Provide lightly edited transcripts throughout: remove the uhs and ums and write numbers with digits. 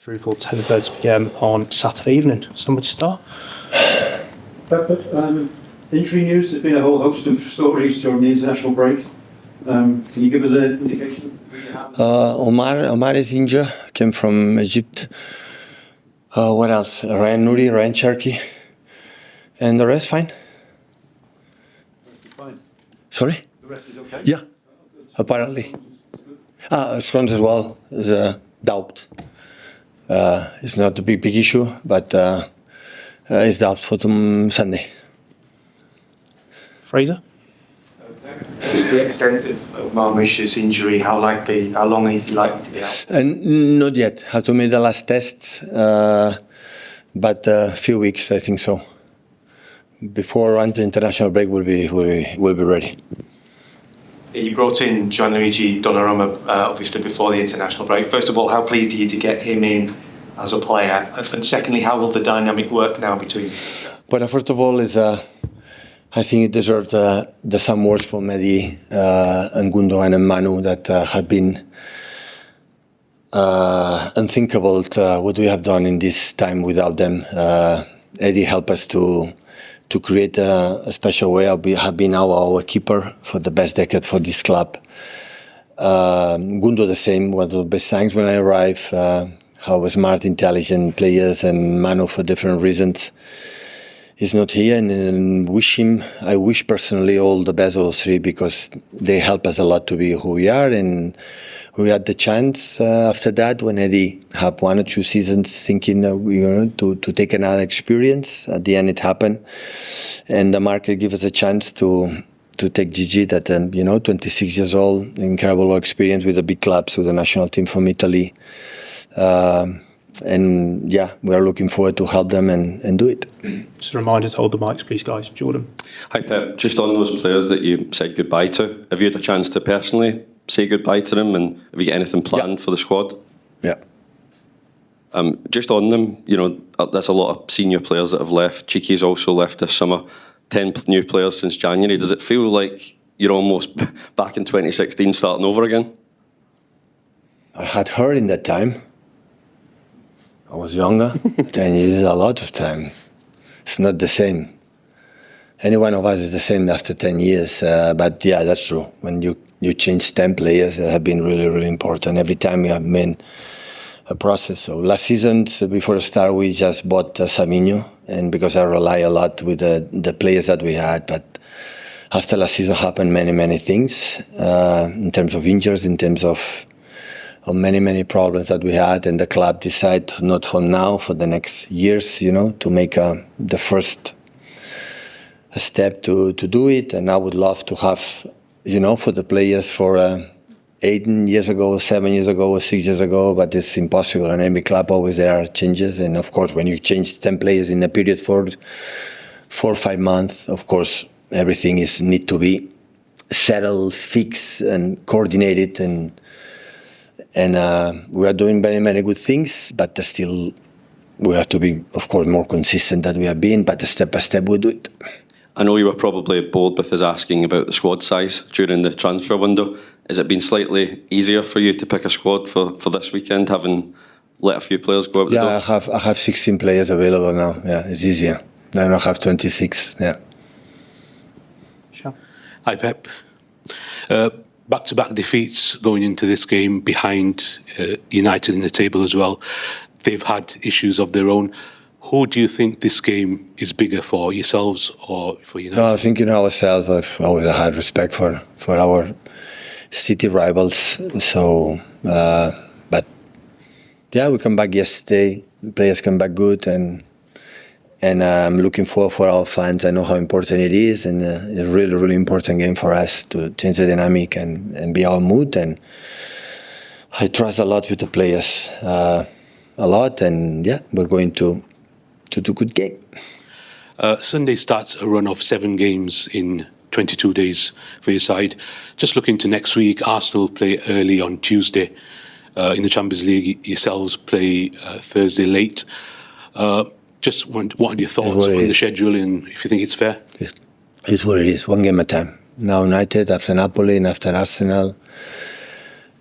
through for 10:30 p.m. on Saturday evening. Somewhere to start? Injury news. There's been a whole host of stories during the international break. Can you give us an indication? Omar is injured, came from Egypt. What else? Ait-nouri, Cherky. And the rest fine. The rest is fine. Sorry? The rest is okay? Yeah, apparently. Scruns as well is a doubt. It's not a big issue, but it's doubt for Sunday. Fraser? Just the extent of Marmoush's injury, how long is he likely to be out? Not yet. Have to make the last tests, but a few weeks, I think so. Before the international break, we'll be ready. You brought in Gianluigi Donnarumma, obviously before the international break. First of all, how pleased are you to get him in as a player? And secondly, how will the dynamic work now between you? But first of all, I think it deserves some words from Eddie and Gundo and Manu that have been unthinkable what we have done in this time without them. Eddie helped us to create a special way. Have been our keeper for the best decade for this club. Gundo the same, one of the best signs when I arrived. How smart, intelligent players, and Manu for different reasons. He's not here, and I wish personally all the best, all three, because they help us a lot to be who we are. And we had the chance after that, when Eddie had 1 or 2 seasons thinking to take another experience. At the end, it happened, and the market gave us a chance to take Gigi, that 26 years old, incredible experience with the big clubs, with the national team from Italy. And yeah, we are looking forward to help them and do it. Just a reminder to hold the mics, please, guys. Jordan. Hi, Pep. Just on those players that you said goodbye to, have you had a chance to personally say goodbye to them, and have you got anything planned for the squad? Yeah. Just on them, there's a lot of senior players that have left. Cheeky's also left this summer. 10 new players since January. Does it feel like you're almost back in 2016 starting over again? I had heard in that time. I was younger. 10 years is a lot of time. It's not the same. Any one of us is the same after 10 years. But yeah, that's true. When you change 10 players, that have been really, really important. Every time we have made a process. So last season, before the start, we just bought Saminho, and because I rely a lot with the players that we had. But after last season happened many things in terms of injuries, in terms of many problems that we had, and the club decided not from now, for the next years, to make the first step to do it. And I would love to have, for the players for 8 years ago, 7 years ago, or 6 years ago, but it's impossible. And every club always there are changes, and of course, when you change 10 players in a period for 4 or 5 months, of course, everything need to be settled, fixed, and coordinated, and we are doing many good things, but still we have to be, of course, more consistent than we have been, but step by step we do it. I know you were probably bored with us asking about the squad size during the transfer window. Has it been slightly easier for you to pick a squad for this weekend, having let a few players go out the door? Yeah, I have 16 players available now. Yeah, it's easier. I don't have 26, yeah. Sure. Hi, Pep. Back-to-back defeats going into this game behind United in the table as well. They've had issues of their own. Who do you think this game is bigger for, yourselves or for United? No, I think ourselves. I've always had respect for our city rivals. So, but yeah, we come back yesterday. Players come back good, and I'm looking forward for our fans. I know how important it is, and it's a really important game for us to change the dynamic and be our mood. And I trust a lot with the players, a lot, and yeah, we're going to do a good game. Sunday starts a run of 7 games in 22 days for your side. Just looking to next week, Arsenal play early on Tuesday in the Champions League. Yourselves play Thursday late. Just what are your thoughts on the schedule, and if you think it's fair? It's what it is, one game at a time. Now United, after Napoli, and after Arsenal,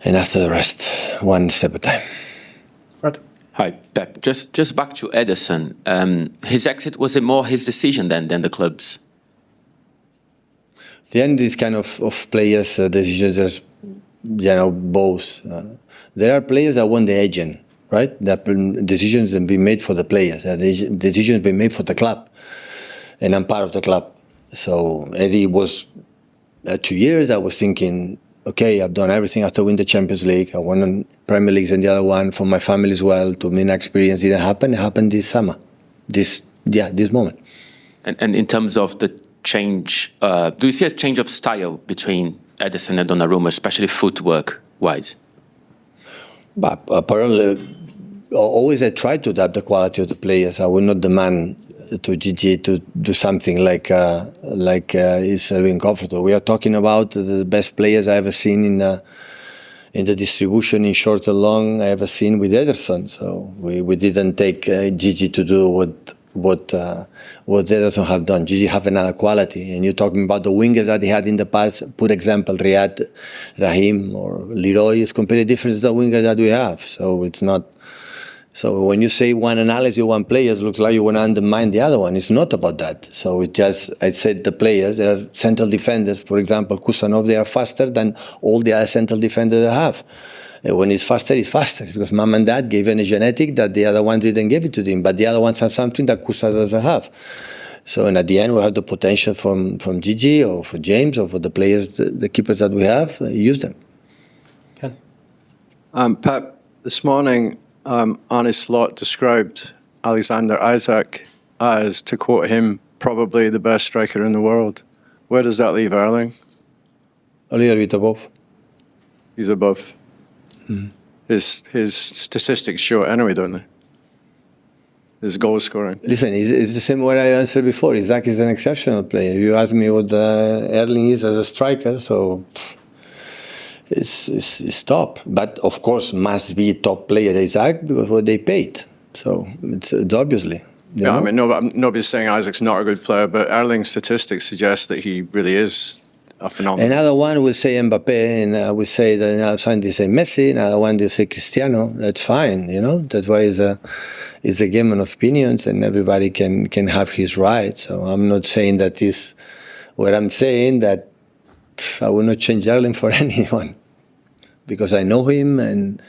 and after the rest, one step at a time. Brad? Hi, Pep. Just back to Ederson. His exit, was it more his decision than the club's? The end is kind of players' decisions as both. There are players that want the agent, right? That decisions have been made for the players. Decisions have been made for the club, and I'm part of the club. So Eddie was 2 years. I was thinking, okay, I've done everything after win the Champions League. I won Premier Leagues and the other one for my family as well. To me, an experience didn't happen. It happened this summer, this moment. And in terms of the change, do you see a change of style between Ederson and Donnarumma, especially footwork-wise? But apparently, always I try to adapt the quality of the players. I will not demand to Gigi to do something like is very uncomfortable. We are talking about the best players I ever seen in the distribution in short and long I ever seen with Ederson. So we didn't take Gigi to do what Ederson have done. Gigi have another quality, and you're talking about the wingers that he had in the past. Put example, Riyad, Raheem, or Leroy is completely different to the winger that we have. So it's not. So when you say one analysis, one player, it looks like you want to undermine the other one. It's not about that. So it just, I said the players, they are central defenders. For example, Kusanov, they are faster than all the other central defenders they have. When it's faster, it's faster. It's because mom and dad gave him a genetic that the other ones didn't give it to them. But the other ones have something that Kusa doesn't have. So and at the end, we have the potential from Gigi or for James or for the players, the keepers that we have, use them. Ken? Pep, this morning, Arne Slot described Alexander Isak as, to quote him, probably the best striker in the world. Where does that leave Erling? A little bit above. He's above. His statistics show it anyway, don't they? His goal scoring. Listen, it's the same way I answered before. Isaac is an exceptional player. You ask me what Erling is as a striker, so it's top. But of course, must be top player Isaac because what they paid. So it's obviously. Yeah, I mean, nobody's saying Isaac's not a good player, but Erling's statistics suggest that he really is a phenomenon. Another one will say Mbappe, and I will say that another one they say Messi, another one they say Cristiano. That's fine, That's why it's a game of opinions, and everybody can have his right. So I'm not saying that is what I'm saying, that I will not change Erling for anyone because I know him, and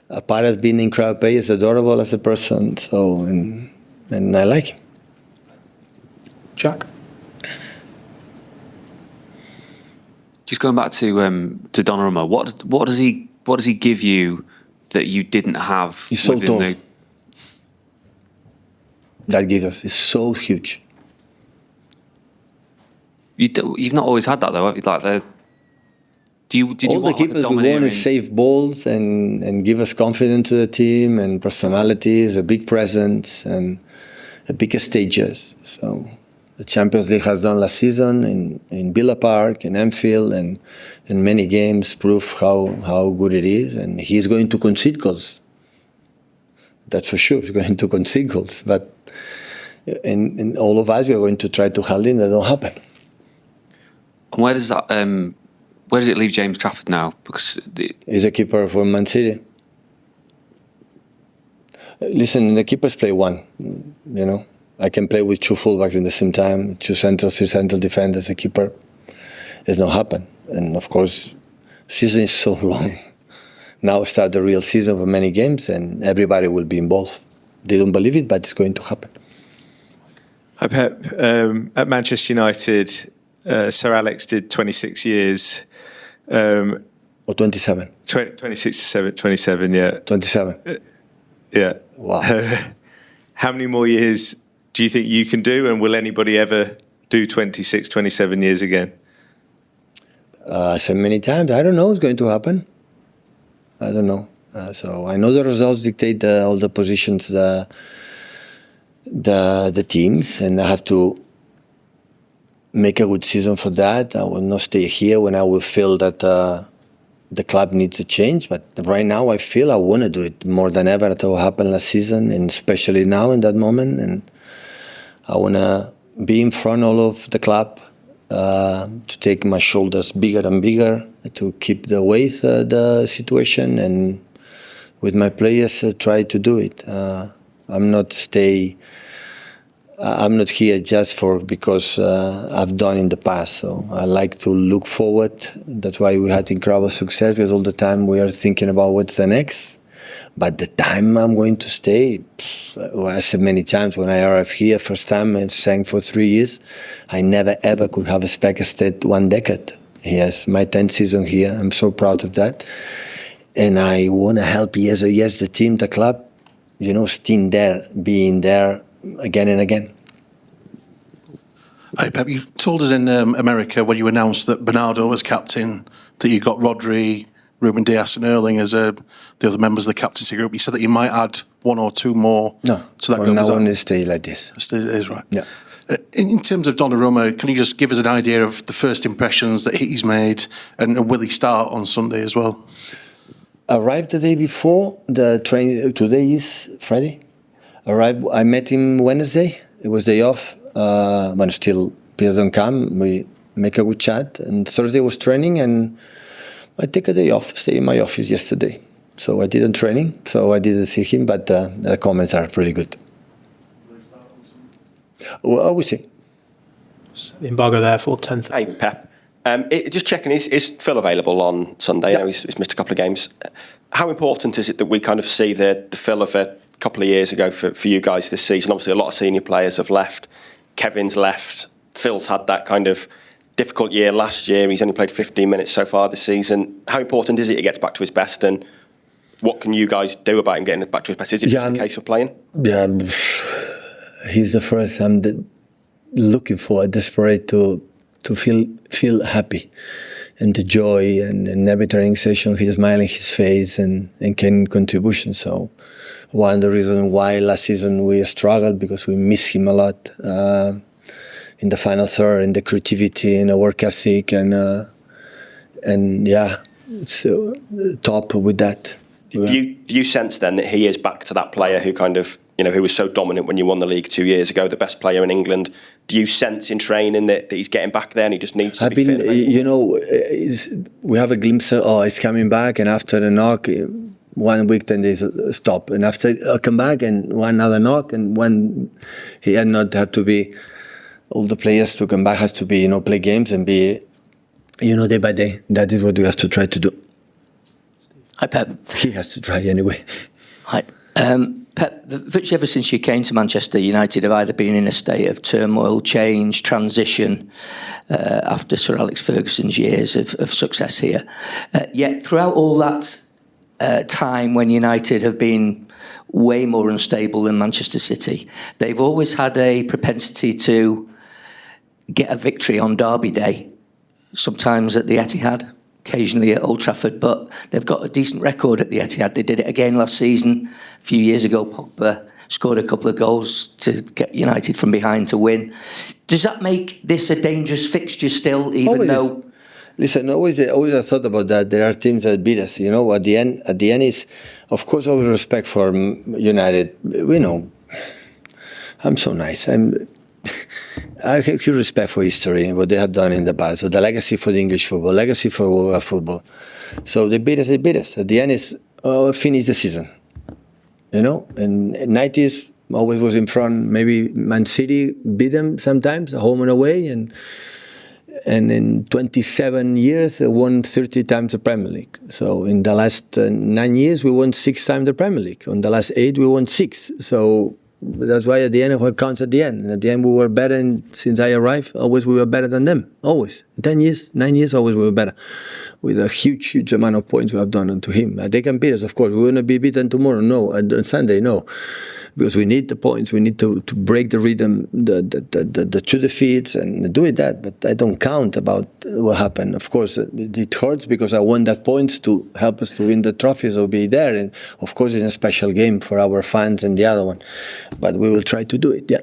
apart of being incredible player, he's adorable as a person. So and I like him. Jack? Just going back to Donnarumma, what does he give you that you didn't have? He's so tall. That gives us is so huge. You've not always had that though. Like did you all want the keepers like a we want to save balls and give us confidence to the team and personalities, a big presence and a bigger stages. So the Champions League has done last season in Villa Park, in Anfield, and in many games prove how good it is. And he's going to concede goals. That's for sure. He's going to concede goals. But in all of us, we are going to try to hold in that don't happen. And where does that? Where does it leave James Trafford now? Because he's a keeper for Man City. Listen, the keepers play one. I can play with two fullbacks at the same time, two central defenders, a keeper. It's not happen. And of course, season is so long. Now start the real season for many games, and everybody will be involved. They don't believe it, but it's going to happen. Hi, Pep. At Manchester United, Sir Alex did 26 years. Or 27. 26 to 27, yeah. 27. Yeah. Wow. How many more years do you think you can do, and will anybody ever do 26, 27 years again? I said many times, I don't know what's going to happen. I don't know. So I know the results dictate all the positions, the teams, and I have to make a good season for that. I will not stay here when I will feel that the club needs a change. But right now, I feel I want to do it more than ever. That will happen last season, and especially now in that moment. And I want to be in front all of the club, to take my shoulders bigger and bigger, to keep the weight the situation, and with my players, try to do it. I'm not here just because I've done in the past. So I like to look forward. That's why we had incredible success, because all the time we are thinking about what's the next. But the time I'm going to stay, I said many times when I arrived here, first time I sang for 3 years, I never ever could have expected to stay 1 decade. Yes, my 10th season here. I'm so proud of that. And I want to help, yes, the team, the club, staying there, being there again and again. Hey, Pep, you told us in America when you announced that Bernardo was captain, that you got Rodri, Ruben Dias and Erling as the other members of the captaincy group. You said that you might add 1 or 2 more to that group. No, I want to stay like this. It is right. Yeah. In terms of Donnarumma, can you just give us an idea of the first impressions that he's made, and will he start on Sunday as well? Arrived the day before the train. Today is Friday. Arrived. I met him Wednesday. It was day off. When still players don't come, we make a good chat. And Thursday was training, and I take a day off. Stay in my office yesterday. So I didn't training, so I didn't see him. But the comments are pretty good. Well, I will see. The embargo there for 10th. Hey, Pep. Just checking, is Phil available on Sunday? Yeah. I know he's missed a couple of games. How important is it that we kind of see the Phil of a couple of years ago for you guys this season? Obviously, a lot of senior players have left. Kevin's left. Phil's had that kind of difficult year last year. He's only played 15 minutes so far this season. How important is it he gets back to his best, and what can you guys do about him getting back to his best? Is it just a case of playing? Yeah, he's the first I'm looking for, desperate to feel happy, and the joy, and in every training session he's smiling his face and can contribution. So one of the reasons why last season we struggled, because we miss him a lot in the final third, in the creativity and the work ethic, and yeah, it's top with that. Do you sense then that he is back to that player who kind of, who was so dominant when you won the league 2 years ago, the best player in England? Do you sense in training that he's getting back there and he just needs to be fit? We have a glimpse of, he's coming back, and after the knock, 1 week, then there's a stop. And after I come back, and one other knock, and one, he had not had to be, all the players to come back has to be, play games and be, day by day. That is what we have to try to do. Hi, Pep. He has to try anyway. Hi. Pep, virtually ever since you came to Manchester United have either been in a state of turmoil, change, transition after Sir Alex Ferguson's years of success here. Yet throughout all that time when United have been way more unstable than Manchester City, they've always had a propensity to get a victory on Derby Day, sometimes at the Etihad, occasionally at Old Trafford, but they've got a decent record at the Etihad. They did it again last season. A few years ago, Pogba scored a couple of goals to get United from behind to win. Does that make this a dangerous fixture still, even though... Listen, always I thought about that. There are teams that beat us. At the end is, of course, always respect for United. I'm so nice. I have huge respect for history, what they have done in the past, so the legacy for the English football, legacy for world football. So they beat us. At the end is finish the season. And 90s always was in front. Maybe Man City beat them sometimes, home and away, and in 27 years, won 30 times the Premier League. So in the last 9 years, we won 6 times the Premier League. In the last 8, we won 6. So that's why at the end, what counts at the end. And at the end, we were better. And since I arrived, always we were better than them. Always. 10 years, 9 years, always we were better. With a huge amount of points we have done onto him. They can beat us, of course. We will not be beaten tomorrow, no. On Sunday, no. Because we need the points, we need to break the rhythm, the 2 defeats, and do it that. But I don't count about what happened. Of course, it hurts because I want that points to help us to win the trophies or be there. And of course, it's a special game for our fans and the other one. But we will try to do it, yeah.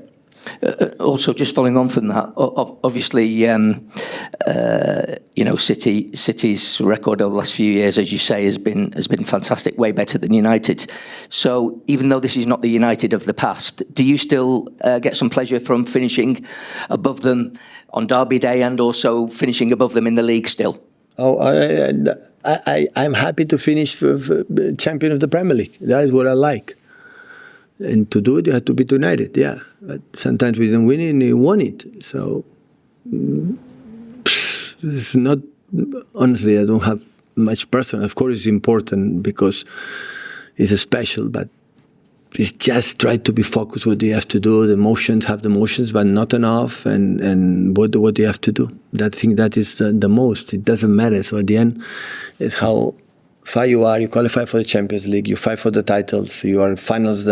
Also, just following on from that, obviously, City's record over the last few years, as you say, has been fantastic, way better than United. So, even though this is not the United of the past, do you still get some pleasure from finishing above them on Derby Day and also finishing above them in the league still? I'm happy to finish champion of the Premier League. That is what I like. And to do it, you have to beat United, yeah. But sometimes we didn't win it and we won it. So it's not, honestly, I don't have much personal. Of course, it's important because it's special, but it's just try to be focused what you have to do. The emotions, have the emotions, but not enough, and what you have to do. I think that is the most. It doesn't matter. So at the end, it's how far you are. You qualify for the Champions League. You fight for the titles. You are finals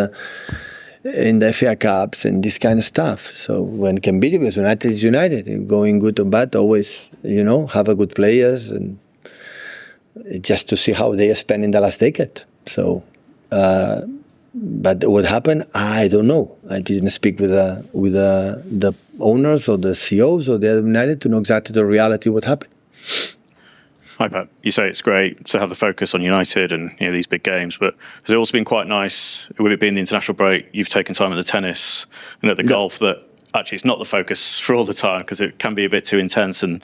in the FA Cups and this kind of stuff. So when can beat it, United is United. Going good or bad, always, have a good players, and just to see how they are spending the last decade. So. But what happened, I don't know. I didn't speak with the owners or the CEOs or the other United to know exactly the reality what happened. Hi, Pep. You say it's great to have the focus on United and these big games, but has it also been quite nice, with it being the international break, you've taken time at the tennis and at the golf, that actually it's not the focus for all the time because it can be a bit too intense? And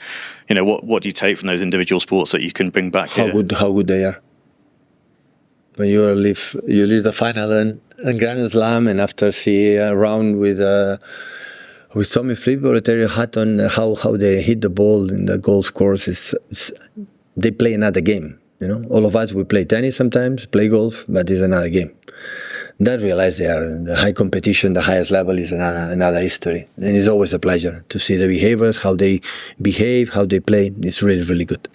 what do you take from those individual sports that you can bring back here? How good they are. When you leave the final and Grand Slam, and after see a round with Tommy Fleetwood, I tell you hat on how they hit the ball in the golf course. They play another game. All of us, we play tennis sometimes, play golf, but it's another game. Then realize they are in the high competition, the highest level is another history. And it's always a pleasure to see the behaviors, how they behave, how they play. It's really, really good.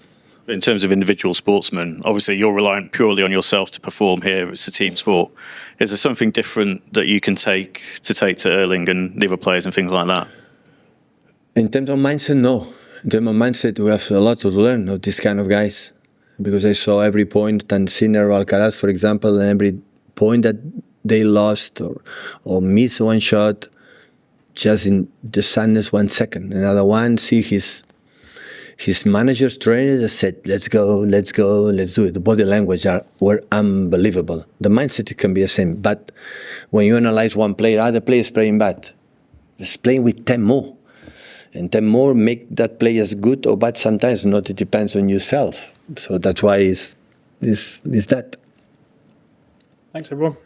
In terms of individual sportsmen, obviously you're reliant purely on yourself to perform here. It's a team sport. Is there something different that you can take to Erling and the other players and things like that? In terms of mindset, no. In terms of mindset, we have a lot to learn of these kind of guys. Because I saw every point, and Sinner or Alcaraz, for example, and every point that they lost or missed one shot, just in the sadness 1 second. Another one, see his managers, trainers that said, let's go, let's do it. The body language were unbelievable. The mindset can be the same. But when you analyze one player, other players playing bad, just playing with 10 more. And 10 more make that player good or bad sometimes. Not, it depends on yourself. So that's why it's that. Thanks, everyone.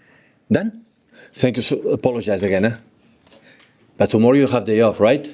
Done? Thank you. Apologize again. But tomorrow you have the day off, right?